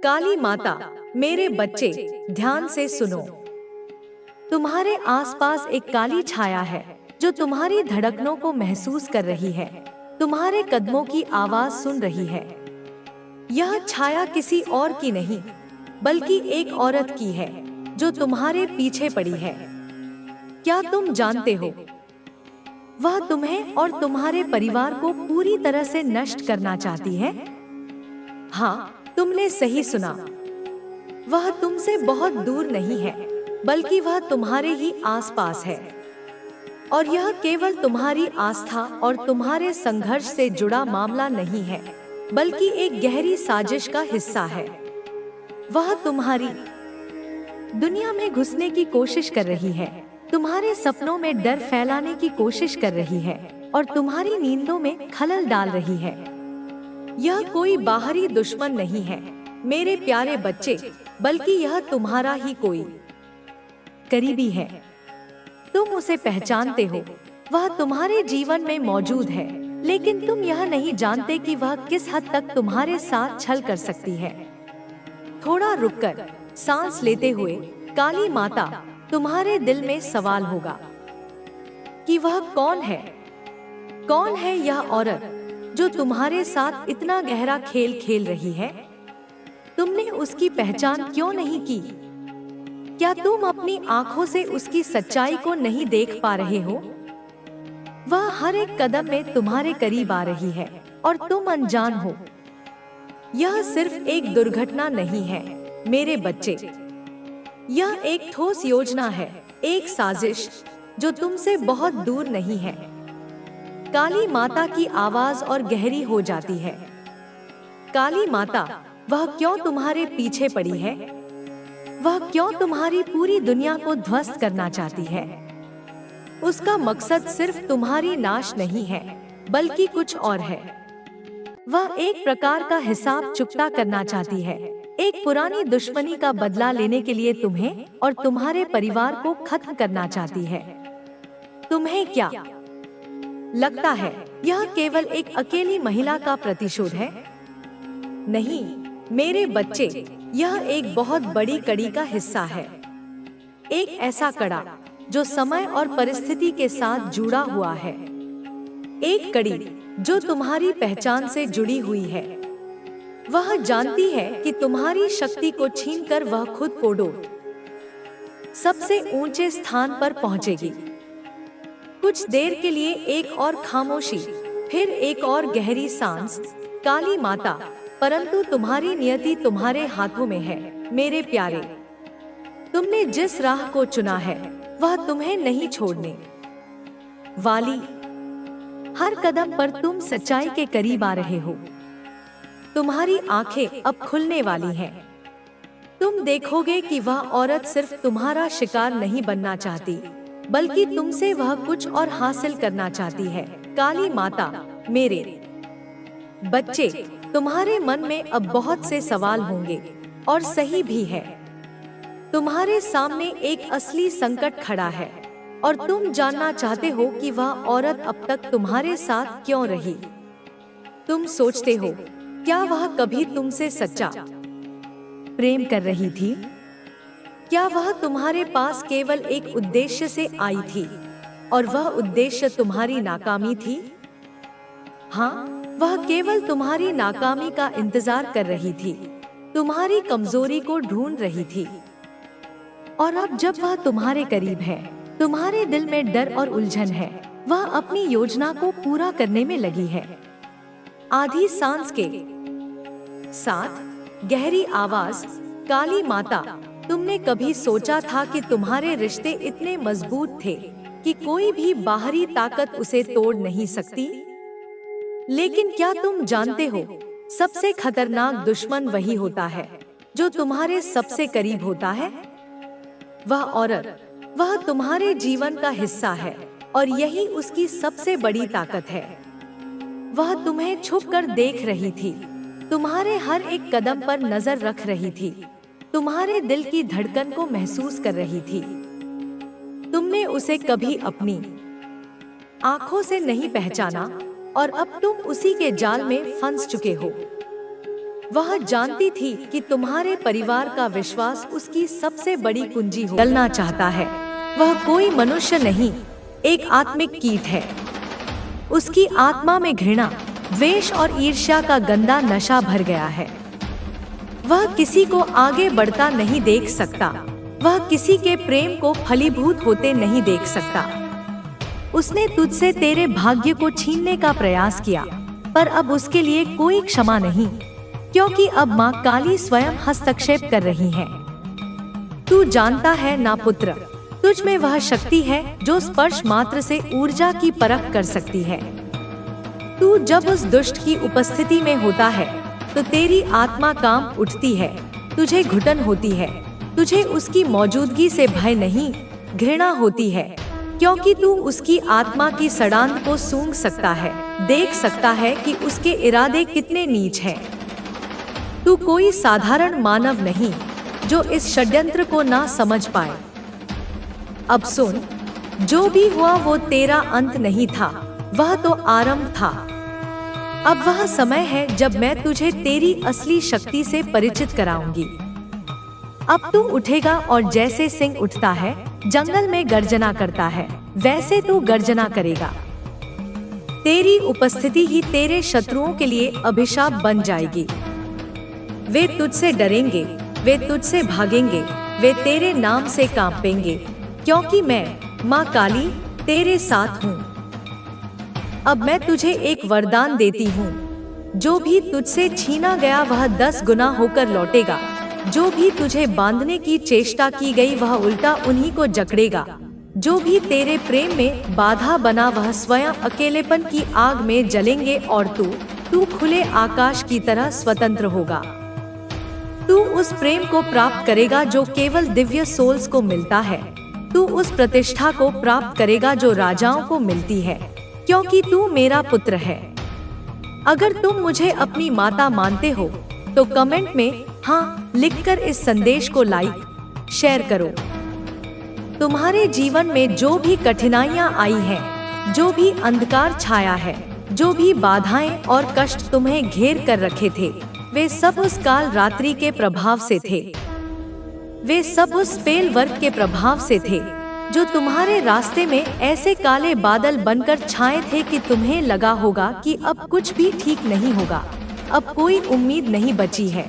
काली माता, मेरे बच्चे ध्यान से सुनो। तुम्हारे आसपास एक काली छाया है जो तुम्हारी धड़कनों को महसूस कर रही है, तुम्हारे कदमों की आवाज सुन रही है। यह छाया किसी और की नहीं, बल्कि एक औरत की है जो तुम्हारे पीछे पड़ी है। क्या तुम जानते हो, वह तुम्हें और तुम्हारे परिवार को पूरी तरह से नष्ट करना चाहती है। हाँ, तुमने सही सुना। वह तुमसे बहुत दूर नहीं है, बल्कि वह तुम्हारे ही आसपास है। और यह केवल तुम्हारी आस्था और तुम्हारे संघर्ष से जुड़ा मामला नहीं है, बल्कि एक गहरी साजिश का हिस्सा है। वह तुम्हारी दुनिया में घुसने की कोशिश कर रही है, तुम्हारे सपनों में डर फैलाने की कोशिश कर रही है और तुम्हारी नींदों में खलल डाल रही है। यह कोई बाहरी दुश्मन नहीं है मेरे प्यारे बच्चे, बल्कि यह तुम्हारा ही कोई करीबी है। तुम उसे पहचानते हो, वह तुम्हारे जीवन में मौजूद है, लेकिन तुम यह नहीं जानते कि वह किस हद तक तुम्हारे साथ छल कर सकती है। थोड़ा रुककर सांस लेते हुए काली माता, तुम्हारे दिल में सवाल होगा कि वह कौन है? कौन है यह औरत जो तुम्हारे साथ इतना गहरा खेल खेल रही है? तुमने उसकी पहचान क्यों नहीं की? क्या तुम अपनी आंखों से उसकी सच्चाई को नहीं देख पा रहे हो? वह हर एक कदम में तुम्हारे करीब आ रही है और तुम अनजान हो। यह सिर्फ एक दुर्घटना नहीं है मेरे बच्चे, यह एक ठोस योजना है, एक साजिश जो तुमसे बहुत दूर नहीं है। काली माता की आवाज और गहरी हो जाती है। काली माता, वह क्यों तुम्हारे पीछे पड़ी है? वह क्यों तुम्हारी पूरी दुनिया को ध्वस्त करना चाहती है? उसका मकसद सिर्फ तुम्हारी नाश नहीं है, बल्कि कुछ और है। वह एक प्रकार का हिसाब चुकता करना चाहती है, एक पुरानी दुश्मनी का बदला लेने के लिए तुम्हें और तुम्हारे परिवार को खत्म करना चाहती है। तुम्हें क्या लगता है यह केवल एक अकेली महिला का प्रतिशोध है? नहीं मेरे बच्चे, यह एक बहुत बड़ी कड़ी का हिस्सा है। एक ऐसा कड़ा जो समय और परिस्थिति के साथ जुड़ा हुआ है। एक कड़ी जो तुम्हारी पहचान से जुड़ी हुई है। वह जानती है कि तुम्हारी शक्ति को छीनकर वह खुद को सबसे ऊंचे स्थान पर पहुंचेगी। कुछ देर के लिए एक और खामोशी, फिर एक और गहरी सांस। काली माता, परंतु तुम्हारी नियति तुम्हारे हाथों में है मेरे प्यारे। तुमने जिस राह को चुना है वह तुम्हें नहीं छोड़ने वाली। हर कदम पर तुम सच्चाई के करीब आ रहे हो। तुम्हारी आंखें अब खुलने वाली हैं। तुम देखोगे कि वह औरत सिर्फ तुम्हारा शिकार नहीं बनना चाहती, बल्कि तुमसे वह कुछ और हासिल करना चाहती है। काली माता, मेरे बच्चे, तुम्हारे मन में अब बहुत से सवाल होंगे, और सही भी है। तुम्हारे सामने एक असली संकट खड़ा है, और तुम जानना चाहते हो कि वह औरत अब तक तुम्हारे साथ क्यों रही। तुम सोचते हो, क्या वह कभी तुमसे सच्चा प्रेम कर रही थी? क्या वह तुम्हारे पास केवल एक उद्देश्य से आई थी, और वह उद्देश्य तुम्हारी नाकामी थी? हाँ, वह केवल तुम्हारी नाकामी का इंतजार कर रही थी, तुम्हारी कमजोरी को ढूंढ रही थी। और अब जब वह तुम्हारे करीब है, तुम्हारे दिल में डर और उलझन है, वह अपनी योजना को पूरा करने में लगी है। आधी सांस के साथ गहरी आवाज, काली माता, तुमने कभी सोचा था कि तुम्हारे रिश्ते इतने मजबूत थे कि कोई भी बाहरी ताकत उसे तोड़ नहीं सकती? लेकिन क्या तुम जानते हो, सबसे खतरनाक दुश्मन वही होता है जो तुम्हारे सबसे करीब होता है। वह औरत, वह तुम्हारे जीवन का हिस्सा है, और यही उसकी सबसे बड़ी ताकत है। वह तुम्हें छुपकर देख रही थी, तुम्हारे हर एक कदम पर नजर रख रही थी, तुम्हारे दिल की धड़कन को महसूस कर रही थी। तुमने उसे कभी अपनी आंखों से नहीं पहचाना, और अब तुम उसी के जाल में फंस चुके हो। वह जानती थी कि तुम्हारे परिवार का विश्वास उसकी सबसे बड़ी कुंजी हो। बदलना चाहता है। वह कोई मनुष्य नहीं, एक आत्मिक कीट है। उसकी आत्मा में घृणा, द्वेष और ईर्ष्या का गंदा नशा भर गया है। वह किसी को आगे बढ़ता नहीं देख सकता। वह किसी के प्रेम को फलीभूत होते नहीं देख सकता। उसने तुझसे तेरे भाग्य को छीनने का प्रयास किया, पर अब उसके लिए कोई क्षमा नहीं, क्योंकि अब माँ काली स्वयं हस्तक्षेप कर रही है। तू जानता है ना पुत्र, तुझ में वह शक्ति है जो स्पर्श मात्र से ऊर्जा की परख कर सकती है। तू जब उस दुष्ट की उपस्थिति में होता है तो तेरी आत्मा कांप उठती है, तुझे घुटन होती है, तुझे उसकी मौजूदगी से भय नहीं, घृणा होती है, क्योंकि तू उसकी आत्मा की सड़ांध को सूंघ सकता है, देख सकता है कि उसके इरादे कितने नीच हैं। तू कोई साधारण मानव नहीं जो इस षड्यंत्र को ना समझ पाए। अब सुन, जो भी हुआ वो तेरा अंत नहीं था, वह तो आरंभ था। अब वह समय है जब मैं तुझे तेरी असली शक्ति से परिचित कराऊंगी। अब तू उठेगा और जैसे सिंह उठता है, जंगल में गर्जना करता है, वैसे तू गर्जना करेगा। तेरी उपस्थिति ही तेरे शत्रुओं के लिए अभिशाप बन जाएगी। वे तुझसे डरेंगे, वे तुझसे भागेंगे, वे तेरे नाम से कांपेंगे, क्योंकि मैं माँ काली तेरे साथ हूँ। अब मैं तुझे एक वरदान देती हूँ, जो भी तुझसे छीना गया वह 10 गुना होकर लौटेगा। जो भी तुझे बांधने की चेष्टा की गई वह उल्टा उन्हीं को जकड़ेगा। जो भी तेरे प्रेम में बाधा बना वह स्वयं अकेलेपन की आग में जलेंगे और तू खुले आकाश की तरह स्वतंत्र होगा। तू उस प्रेम को प्राप्त करेगा जो केवल दिव्य सोल्स को मिलता है। तू उस प्रतिष्ठा को प्राप्त करेगा जो राजाओं को मिलती है, क्योंकि तू मेरा पुत्र है। अगर तुम मुझे अपनी माता मानते हो तो कमेंट में हाँ लिखकर इस संदेश को लाइक शेयर करो। तुम्हारे जीवन में जो भी कठिनाइयाँ आई हैं, जो भी अंधकार छाया है, जो भी बाधाएं और कष्ट तुम्हें घेर कर रखे थे, वे सब उस काल रात्रि के प्रभाव से थे। वे सब उस स्पेल वर्ग के प्रभाव से थे जो तुम्हारे रास्ते में ऐसे काले बादल बनकर छाए थे कि तुम्हें लगा होगा कि अब कुछ भी ठीक नहीं होगा, अब कोई उम्मीद नहीं बची है।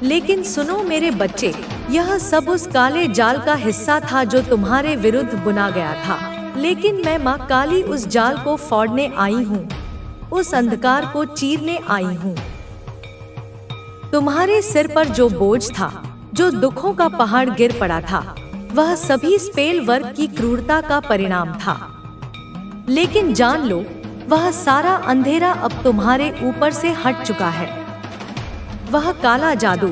लेकिन सुनो मेरे बच्चे, यह सब उस काले जाल का हिस्सा था जो तुम्हारे विरुद्ध बुना गया था। लेकिन मैं माँ काली उस जाल को फोड़ने आई हूँ, उस अंधकार को चीरने आई हूँ। तुम्हारे सिर पर जो बोझ था, जो दुखों का पहाड़ गिर पड़ा था, वह सभी स्पेल वर्ग की क्रूरता का परिणाम था। लेकिन जान लो, वह सारा अंधेरा अब तुम्हारे ऊपर से हट चुका है। वह काला जादू,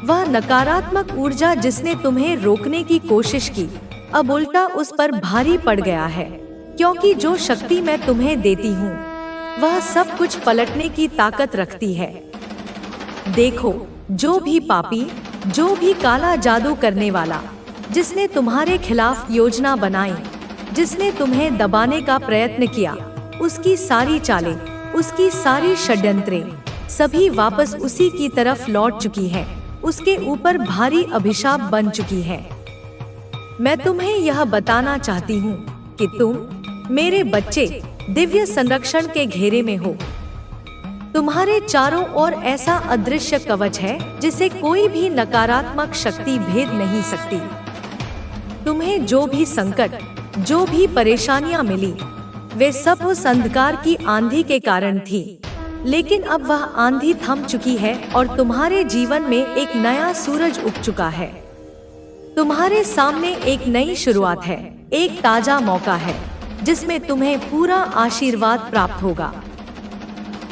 वह नकारात्मक ऊर्जा जिसने तुम्हें रोकने की कोशिश की, अब उल्टा उस पर भारी पड़ गया है, क्योंकि जो शक्ति मैं तुम्हें देती हूँ वह सब कुछ पलटने की ताकत रखती है। देखो, जो भी पापी, जो भी काला जादू करने वाला, जिसने तुम्हारे खिलाफ योजना बनाई, जिसने तुम्हें दबाने का प्रयत्न किया, उसकी सारी चालें, उसकी सारी षड्यंत्रें सभी वापस उसी की तरफ लौट चुकी हैं, उसके ऊपर भारी अभिशाप बन चुकी है। मैं तुम्हें यह बताना चाहती हूँ कि तुम मेरे बच्चे दिव्य संरक्षण के घेरे में हो। तुम्हारे चारों ओर ऐसा अदृश्य कवच है जिसे कोई भी नकारात्मक शक्ति भेद नहीं सकती। तुम्हें जो भी संकट, जो भी परेशानियां मिली, वे सब उस अंधकार की आंधी के कारण थी। लेकिन अब वह आंधी थम चुकी है और तुम्हारे जीवन में एक नया सूरज उग चुका है। तुम्हारे सामने एक नई शुरुआत है, एक ताजा मौका है जिसमें तुम्हें पूरा आशीर्वाद प्राप्त होगा।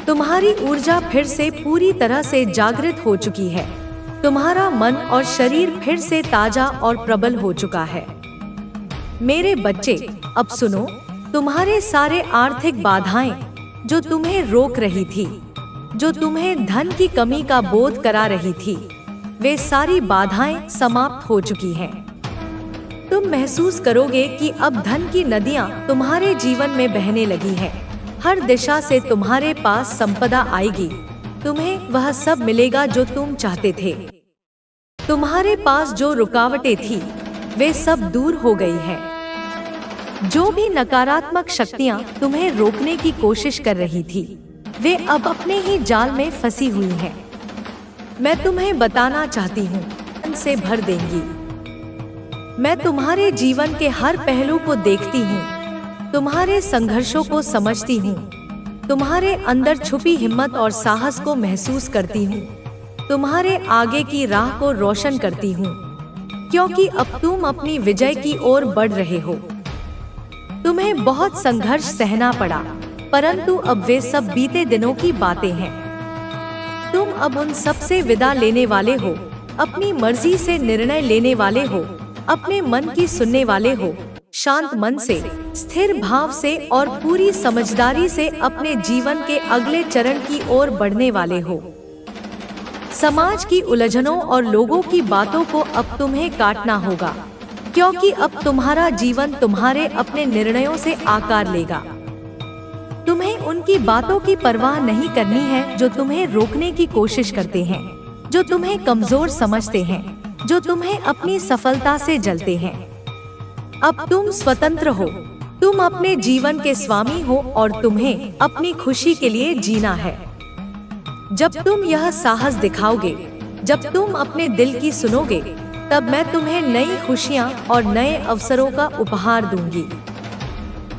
तुम्हारी ऊर्जा फिर से पूरी तरह से जागृत हो चुकी है। तुम्हारा मन और शरीर फिर से ताजा और प्रबल हो चुका है। मेरे बच्चे, अब सुनो, तुम्हारे सारे आर्थिक बाधाएं जो तुम्हें रोक रही थी, जो तुम्हें धन की कमी का बोध करा रही थी, वे सारी बाधाएं समाप्त हो चुकी हैं। तुम महसूस करोगे कि अब धन की नदियां तुम्हारे जीवन में बहने लगी हैं। हर दिशा से तुम्हारे पास संपदा आएगी। तुम्हें वह सब मिलेगा जो तुम चाहते थे। तुम्हारे पास जो रुकावटें थी वे सब दूर हो गई हैं। जो भी नकारात्मक शक्तियां तुम्हें रोकने की कोशिश कर रही थी वे अब अपने ही जाल में फंसी हुई हैं। मैं तुम्हें बताना चाहती हूँ, से भर देंगी। मैं तुम्हारे जीवन के हर पहलू को देखती हूँ, तुम्हारे संघर्षों को समझती हूँ, तुम्हारे अंदर छुपी हिम्मत और साहस को महसूस करती हूँ, तुम्हारे आगे की राह को रोशन करती हूँ, क्योंकि अब तुम अपनी विजय की ओर बढ़ रहे हो। तुम्हें बहुत संघर्ष सहना पड़ा, परंतु अब वे सब बीते दिनों की बातें हैं। तुम अब उन सब से विदा लेने वाले हो, अपनी मर्जी से निर्णय लेने वाले हो, अपने मन की सुनने वाले हो, शांत मन से, स्थिर भाव से और पूरी समझदारी से अपने जीवन के अगले चरण की ओर बढ़ने वाले हो। समाज की उलझनों और लोगों की बातों को अब तुम्हें काटना होगा, क्योंकि अब तुम्हारा जीवन तुम्हारे अपने निर्णयों से आकार लेगा। तुम्हें उनकी बातों की परवाह नहीं करनी है जो तुम्हें रोकने की कोशिश करते हैं, जो तुम्हें कमजोर समझते हैं, जो तुम्हें अपनी सफलता से जलते हैं। अब तुम स्वतंत्र हो, तुम अपने जीवन के स्वामी हो और तुम्हें अपनी खुशी के लिए जीना है। जब तुम यह साहस दिखाओगे, जब तुम अपने दिल की सुनोगे, तब मैं तुम्हें नई खुशियां और नए अवसरों का उपहार दूंगी।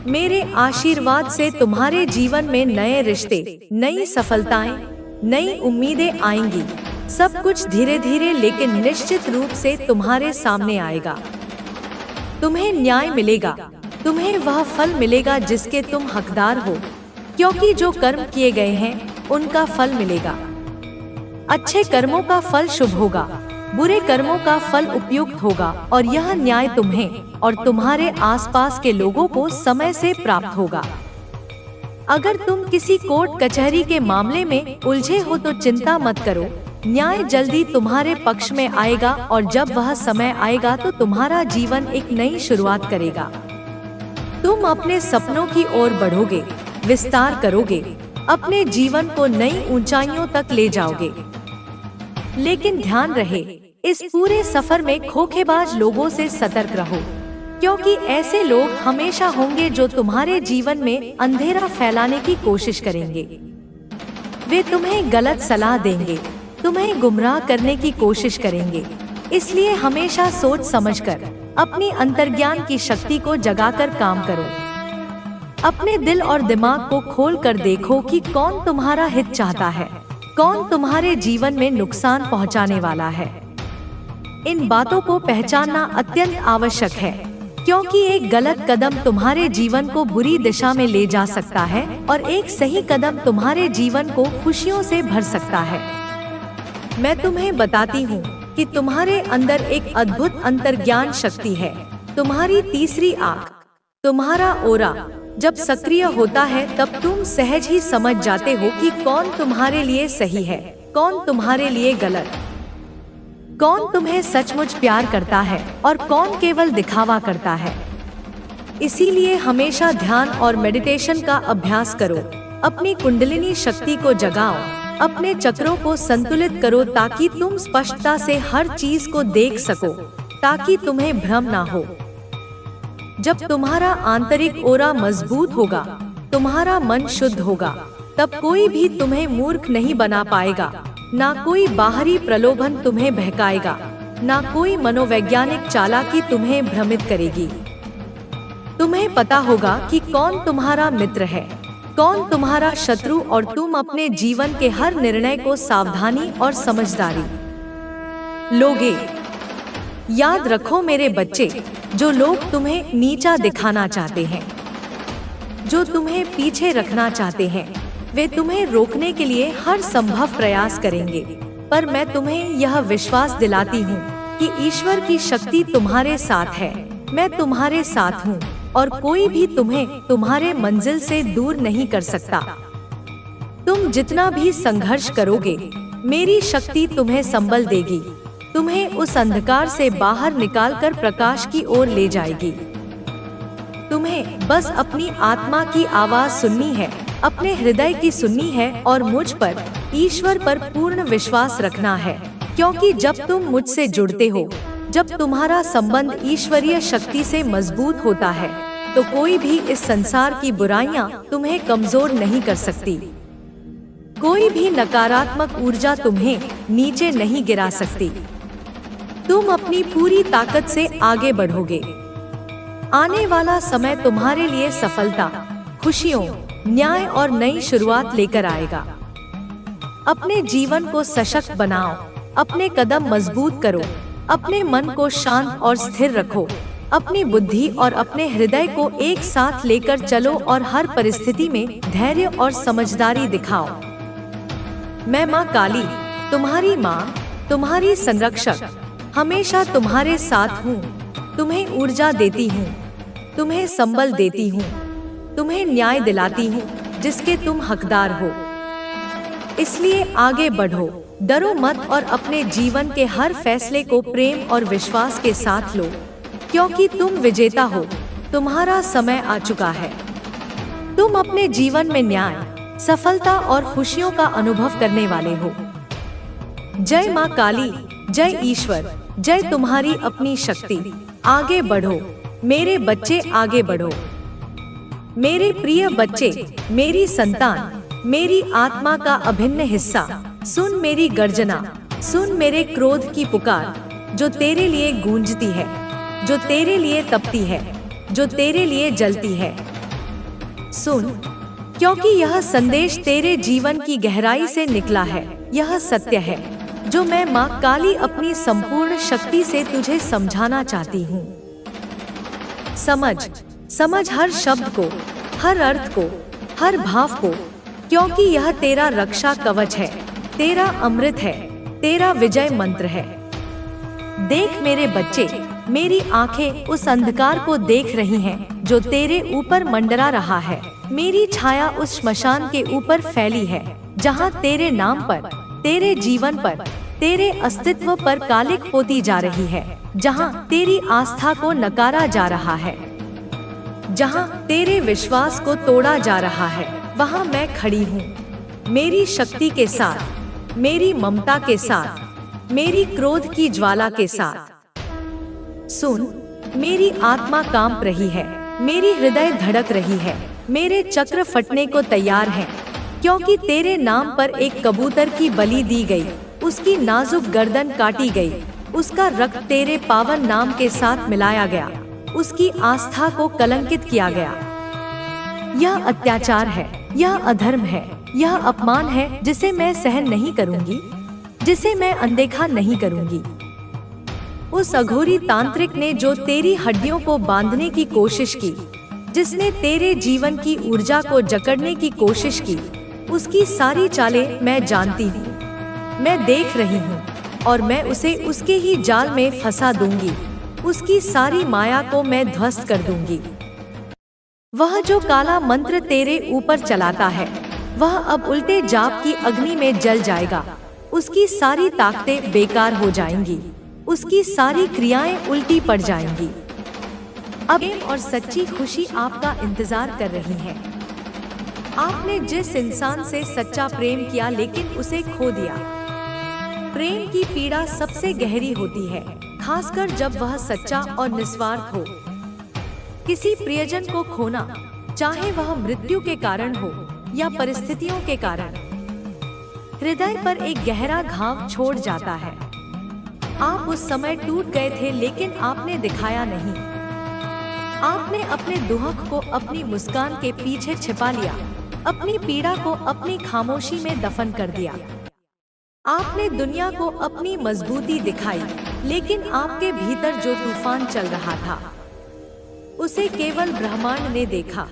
मेरे आशीर्वाद से तुम्हारे जीवन में नए रिश्ते, नई सफलताएं, नई उम्मीदें आएंगी। सब कुछ धीरे धीरे लेकिन निश्चित रूप से तुम्हारे सामने आएगा। तुम्हें न्याय मिलेगा, तुम्हें वह फल मिलेगा जिसके तुम हकदार हो, क्योंकि जो कर्म किए गए हैं उनका फल मिलेगा। अच्छे कर्मों का फल शुभ होगा, बुरे कर्मों का फल उपयुक्त होगा और यह न्याय तुम्हें और तुम्हारे आसपास के लोगों को समय से प्राप्त होगा। अगर तुम किसी कोर्ट कचहरी के मामले में उलझे हो तो चिंता मत करो, न्याय जल्दी तुम्हारे पक्ष में आएगा और जब वह समय आएगा तो तुम्हारा जीवन एक नई शुरुआत करेगा। तुम अपने सपनों की ओर बढ़ोगे, विस्तार करोगे, अपने जीवन को नई ऊंचाइयों तक ले जाओगे। लेकिन ध्यान रहे, इस पूरे सफर में धोखेबाज लोगों से सतर्क रहो, क्योंकि ऐसे लोग हमेशा होंगे जो तुम्हारे जीवन में अंधेरा फैलाने की कोशिश करेंगे। वे तुम्हें गलत सलाह देंगे, तुम्हें गुमराह करने की कोशिश करेंगे। इसलिए हमेशा सोच समझकर अपनी अंतर्ज्ञान की शक्ति को जगाकर काम करो। अपने दिल और दिमाग को खोल कर देखो कि कौन तुम्हारा हित चाहता है, कौन तुम्हारे जीवन में नुकसान पहुंचाने वाला है। इन बातों को पहचानना अत्यंत आवश्यक है, क्योंकि एक गलत कदम तुम्हारे जीवन को बुरी दिशा में ले जा सकता है और एक सही कदम तुम्हारे जीवन को खुशियों से भर सकता है। मैं तुम्हें बताती हूँ कि तुम्हारे अंदर एक अद्भुत अंतर्ज्ञान शक्ति है। तुम्हारी तीसरी आँख, तुम्हारा ओरा जब सक्रिय होता है तब तुम सहज ही समझ जाते हो कि कौन तुम्हारे लिए सही है, कौन तुम्हारे लिए गलत, कौन तुम्हें सचमुच प्यार करता है और कौन केवल दिखावा करता है। इसीलिए हमेशा ध्यान और मेडिटेशन का अभ्यास करो, अपनी कुंडलिनी शक्ति को जगाओ, अपने चक्रों को संतुलित करो ताकि तुम स्पष्टता से हर चीज को देख सको, ताकि तुम्हें भ्रम ना हो। जब तुम्हारा आंतरिक ओरा मजबूत होगा, तुम्हारा मन शुद्ध होगा, तब कोई भी तुम्हें मूर्ख नहीं बना पाएगा, ना कोई बाहरी प्रलोभन तुम्हें बहकाएगा, ना कोई मनोवैज्ञानिक चालाकी तुम्हें भ्रमित करेगी। तुम्हें पता होगा कि कौन तुम्हारा मित्र है, कौन तुम्हारा शत्रु और तुम अपने जीवन के हर निर्णय को सावधानी और समझदारी लोगे। याद रखो मेरे बच्चे, जो लोग तुम्हें नीचा दिखाना चाहते हैं, जो तुम्हें पीछे रखना चाहते हैं, वे तुम्हें रोकने के लिए हर संभव प्रयास करेंगे, पर मैं तुम्हें यह विश्वास दिलाती हूँ कि ईश्वर की शक्ति तुम्हारे साथ है। मैं तुम्हारे साथ हूँ और कोई भी तुम्हें तुम्हारे मंजिल से दूर नहीं कर सकता। तुम जितना भी संघर्ष करोगे, मेरी शक्ति तुम्हें संबल देगी, तुम्हें उस अंधकार से बाहर निकालकर प्रकाश की ओर ले जाएगी। तुम्हें बस अपनी आत्मा की आवाज सुननी है, अपने हृदय की सुननी है और मुझ पर ईश्वर पर पूर्ण विश्वास रखना है, क्योंकि जब तुम मुझसे जुड़ते हो, जब तुम्हारा संबंध ईश्वरीय शक्ति से मजबूत होता है, तो कोई भी इस संसार की बुराइयां तुम्हें कमजोर नहीं कर सकती। कोई भी नकारात्मक ऊर्जा तुम्हें नीचे नहीं गिरा सकती। तुम अपनी पूरी ताकत से आगे बढ़ोगे। आने वाला समय तुम्हारे लिए सफलता, खुशियों, न्याय और नई शुरुआत लेकर आएगा। अपने जीवन को सशक्त बनाओ, अपने कदम मजबूत करो, अपने मन को शांत और स्थिर रखो, अपनी बुद्धि और अपने हृदय को एक साथ लेकर चलो और हर परिस्थिति में धैर्य और समझदारी दिखाओ। मैं माँ काली, तुम्हारी माँ, तुम्हारी संरक्षक, हमेशा तुम्हारे साथ हूँ। तुम्हें ऊर्जा देती हूँ, तुम्हें संबल देती हूँ, तुम्हें न्याय दिलाती हूँ जिसके तुम हकदार हो। इसलिए आगे बढ़ो, डरो मत और अपने जीवन के हर फैसले को प्रेम और विश्वास के साथ लो, क्योंकि तुम विजेता हो। तुम्हारा समय आ चुका है। तुम अपने जीवन में न्याय, सफलता और खुशियों का अनुभव करने वाले हो। जय माँ काली, जय ईश्वर, जय तुम्हारी अपनी शक्ति। आगे बढ़ो मेरे बच्चे, आगे बढ़ो मेरे प्रिय बच्चे, मेरी संतान, मेरी आत्मा का अभिन्न हिस्सा। सुन मेरी गर्जना, सुन मेरे क्रोध की पुकार, जो तेरे लिए गूंजती है, जो तेरे लिए तपती है, जो तेरे लिए जलती है। सुन, क्योंकि यह संदेश तेरे जीवन की गहराई से निकला है। यह सत्य है जो मैं माँ काली अपनी संपूर्ण शक्ति से तुझे समझाना चाहती हूँ। समझ हर शब्द को, हर अर्थ को, हर भाव को, क्योंकि यह तेरा रक्षा कवच है, तेरा अमृत है, तेरा विजय मंत्र है। देख मेरे बच्चे, मेरी आंखें उस अंधकार को देख रही हैं जो तेरे ऊपर मंडरा रहा है। मेरी छाया उस श्मशान के ऊपर फैली है जहां तेरे नाम पर, तेरे जीवन पर, तेरे अस्तित्व पर कालिक पोती जा रही है, जहां तेरी आस्था को नकारा जा रहा है, जहां तेरे विश्वास को तोड़ा जा रहा है। वहां मैं खड़ी हूँ, मेरी शक्ति के साथ, मेरी ममता के साथ, मेरी क्रोध की ज्वाला के साथ। सुन, मेरी आत्मा कांप रही है, मेरी हृदय धड़क रही है, मेरे चक्र फटने को तैयार हैं, क्योंकि तेरे नाम पर एक कबूतर की बलि दी गई, उसकी नाजुक गर्दन काटी गई, उसका रक्त तेरे पावन नाम के साथ मिलाया गया, उसकी आस्था को कलंकित किया गया। यह अत्याचार है, यह अधर्म है, यह अपमान है जिसे मैं सहन नहीं करूंगी, जिसे मैं अनदेखा नहीं करूंगी। उस अघोरी तांत्रिक ने जो तेरी हड्डियों को बांधने की कोशिश की, जिसने तेरे जीवन की ऊर्जा को जकड़ने की कोशिश की, उसकी सारी चालें मैं जानती हूँ, मैं देख रही हूँ, और मैं उसे उसके ही जाल में फंसा दूंगी। उसकी सारी माया को मैं ध्वस्त कर दूंगी। वह जो काला मंत्र तेरे ऊपर चलाता है, वह अब उल्टे जाप की अग्नि में जल जाएगा। उसकी सारी ताकतें बेकार हो जाएंगी, उसकी सारी क्रियाएं उल्टी पड़ जाएंगी। अब और सच्ची खुशी आपका इंतजार कर रही है। आपने जिस इंसान से सच्चा प्रेम किया लेकिन उसे खो दिया। प्रेम की पीड़ा सबसे गहरी होती है, खासकर जब वह सच्चा और निस्वार्थ हो। किसी प्रियजन को खोना, चाहे वह मृत्यु के कारण हो या परिस्थितियों के कारण, हृदय पर एक गहरा घाव छोड़ जाता है। आप उस समय टूट गए थे लेकिन आपने दिखाया नहीं। आपने अपने दुख को अपनी मुस्कान के पीछे छिपा लिया, अपनी पीड़ा को अपनी खामोशी में दफन कर दिया। आपने दुनिया को अपनी मजबूती दिखाई, लेकिन आपके भीतर जो तूफान चल रहा था, उसे केवल ब्रह्मांड ने देखा।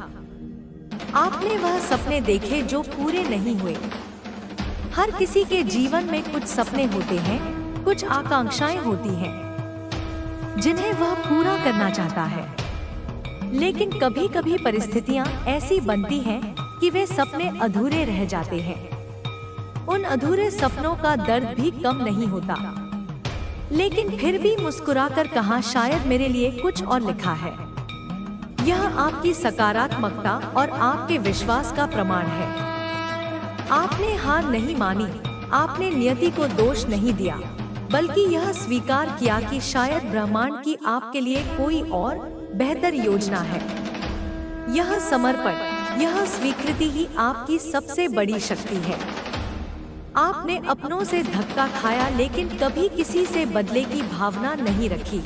आपने वह सपने देखे जो पूरे नहीं हुए। हर किसी के जीवन में कुछ सपने होते हैं, कुछ आकांक्षाएं होती हैं, जिन्हें वह पूरा करना चाहता है। लेकिन कभी कभी परिस्थितियां ऐसी बनती हैं कि वे सपने अधूरे रह जाते हैं। उन अधूरे सपनों का दर्द भी कम नहीं होता, लेकिन फिर भी मुस्कुराकर कहा, शायद मेरे लिए कुछ और लिखा है। यह आपकी सकारात्मकता और आपके विश्वास का प्रमाण है। आपने हार नहीं मानी, आपने नियति को दोष नहीं दिया, बल्कि यह स्वीकार किया कि शायद ब्रह्मांड की आपके लिए कोई और बेहतर योजना है। यह समर्पण, यह स्वीकृति ही आपकी सबसे बड़ी शक्ति है। आपने अपनों से धक्का खाया लेकिन कभी किसी से बदले की भावना नहीं रखी।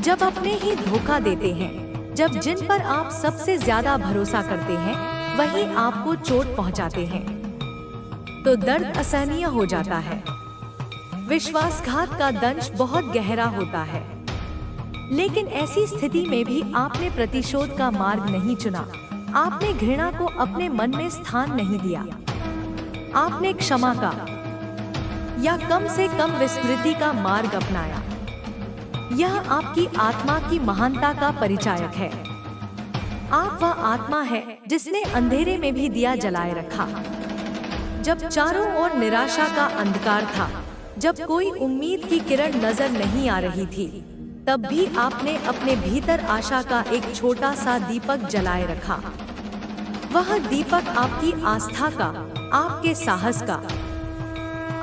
जब अपने ही धोखा देते हैं, जब जिन पर आप सबसे ज्यादा भरोसा करते हैं वही आपको चोट पहुंचाते हैं, तो दर्द असहनीय हो जाता है। विश्वासघात का दंश बहुत गहरा होता है, लेकिन ऐसी स्थिति में भी आपने प्रतिशोध का मार्ग नहीं चुना। आपने घृणा को अपने मन में स्थान नहीं दिया। आपने क्षमा का या कम से कम विस्मृति का मार्ग अपनाया। यह आपकी आत्मा की महानता का परिचायक है। आप वह आत्मा है जिसने अंधेरे में भी दिया जलाए रखा। जब चारों ओर निराशा का अंधकार था, जब कोई उम्मीद की किरण नजर नहीं आ रही थी, तब भी आपने अपने भीतर आशा का एक छोटा सा दीपक जलाए रखा। वह दीपक आपकी आस्था का, आपके साहस का,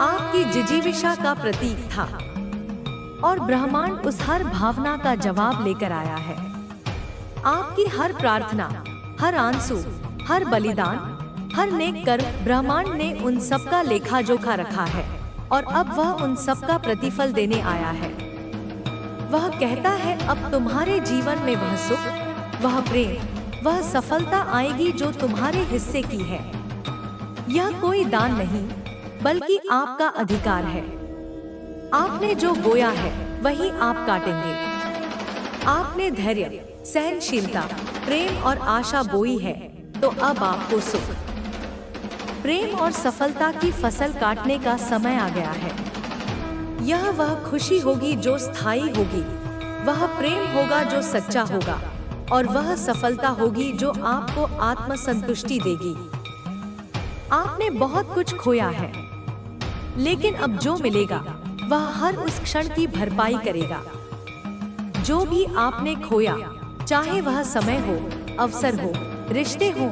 आपकी जिजीविषा का प्रतीक था, और ब्रह्मांड उस हर भावना का जवाब लेकर आया है। आपकी हर प्रार्थना, हर आंसू, हर बलिदान, हर नेक कर्म, ब्रह्मांड ने उन सब का लेखा जोखा रखा है और अब वह उन सब का प्रतिफल देने आया है। वह कहता है अब तुम्हारे जीवन में वह सुख, वह प्रेम, वह सफलता आएगी जो तुम्हारे हिस्से की है। यह कोई दान नहीं, बल्कि आपका अधिकार है। आपने जो बोया है वही आप काटेंगे। आपने धैर्य, सहनशीलता, प्रेम और आशा बोई है, तो अब आपको सुख, प्रेम और सफलता की फसल काटने का समय आ गया है। यह वह खुशी होगी जो स्थायी होगी, वह प्रेम होगा जो सच्चा होगा, और वह सफलता होगी जो आपको आत्मसंतुष्टि देगी। आपने बहुत कुछ खोया है, लेकिन अब जो मिलेगा वह हर उस क्षण की भरपाई करेगा। जो भी आपने खोया, चाहे वह समय हो, अवसर हो, रिश्ते हो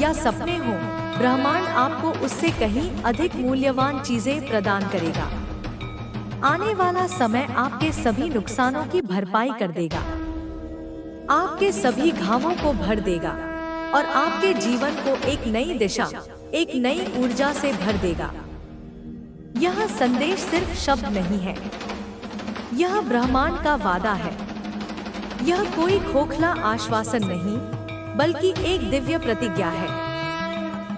या सपने हो, ब्रह्मांड आपको उससे कहीं अधिक मूल्यवान चीजें प्रदान करेगा। आने वाला समय आपके सभी नुकसानों की भरपाई कर देगा, आपके सभी घावों को भर देगा और आपके जीवन को एक नई दिशा, एक नई ऊर्जा से भर देगा। यह संदेश सिर्फ शब्द नहीं है, यह ब्रह्मांड का वादा है। यह कोई खोखला आश्वासन नहीं, बल्कि एक दिव्य प्रतिज्ञा है।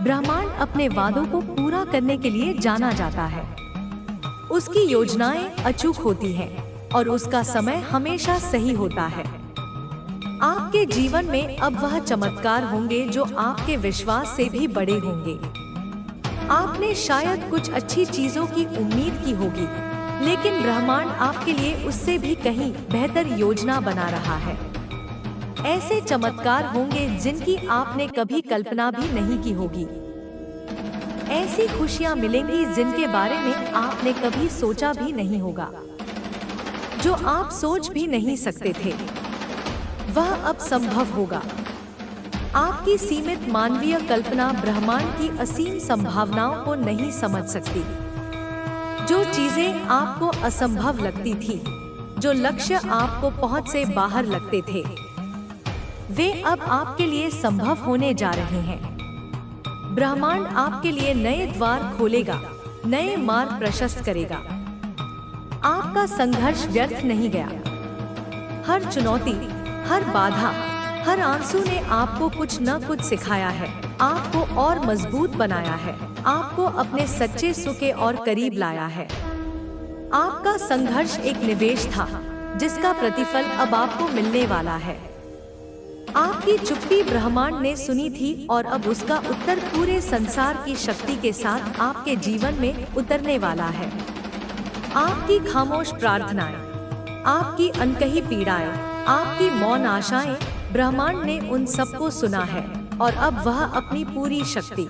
ब्रह्मांड अपने वादों को पूरा करने के लिए जाना जाता है। उसकी योजनाएं अचूक होती हैं और उसका समय हमेशा सही होता है। आपके जीवन में अब वह चमत्कार होंगे जो आपके विश्वास से भी बड़े होंगे। आपने शायद कुछ अच्छी चीजों की उम्मीद की होगी, लेकिन ब्रह्मांड आपके लिए उससे भी कहीं बेहतर योजना बना रहा है। ऐसे चमत्कार होंगे जिनकी आपने कभी कल्पना भी नहीं की होगी। ऐसी खुशियां मिलेंगी जिनके बारे में आपने कभी सोचा भी नहीं होगा। जो आप सोच भी नहीं सकते थे, वह अब संभव होगा। आपकी सीमित मानवीय कल्पना ब्रह्मांड की असीम संभावनाओं को नहीं समझ सकती। जो चीजें आपको असंभव लगती थी, जो लक्ष्य आपको पहुंच से बाहर लगते थे, वे अब आपके लिए संभव होने जा रहे हैं। ब्रह्मांड आपके लिए नए द्वार खोलेगा, नए मार्ग प्रशस्त करेगा। आपका संघर्ष व्यर्थ नहीं गया। हर चुनौती, हर बाधा, हर आंसू ने आपको कुछ न कुछ सिखाया है, आपको और मजबूत बनाया है, आपको अपने सच्चे सुख और करीब लाया है। आपका संघर्ष एक निवेश था, जिसका प्रतिफल अब आपको मिलने वाला है। आपकी चुप्पी ब्रह्मांड ने सुनी थी और अब उसका उत्तर पूरे संसार की शक्ति के साथ आपके जीवन में उतरने वाला है। आपकी खामोश प्रार्थनाएं, आपकी अनकही पीड़ाएं, आपकी मौन आशाएं, ब्रह्मांड ने उन सबको सुना है और अब वह अपनी पूरी शक्ति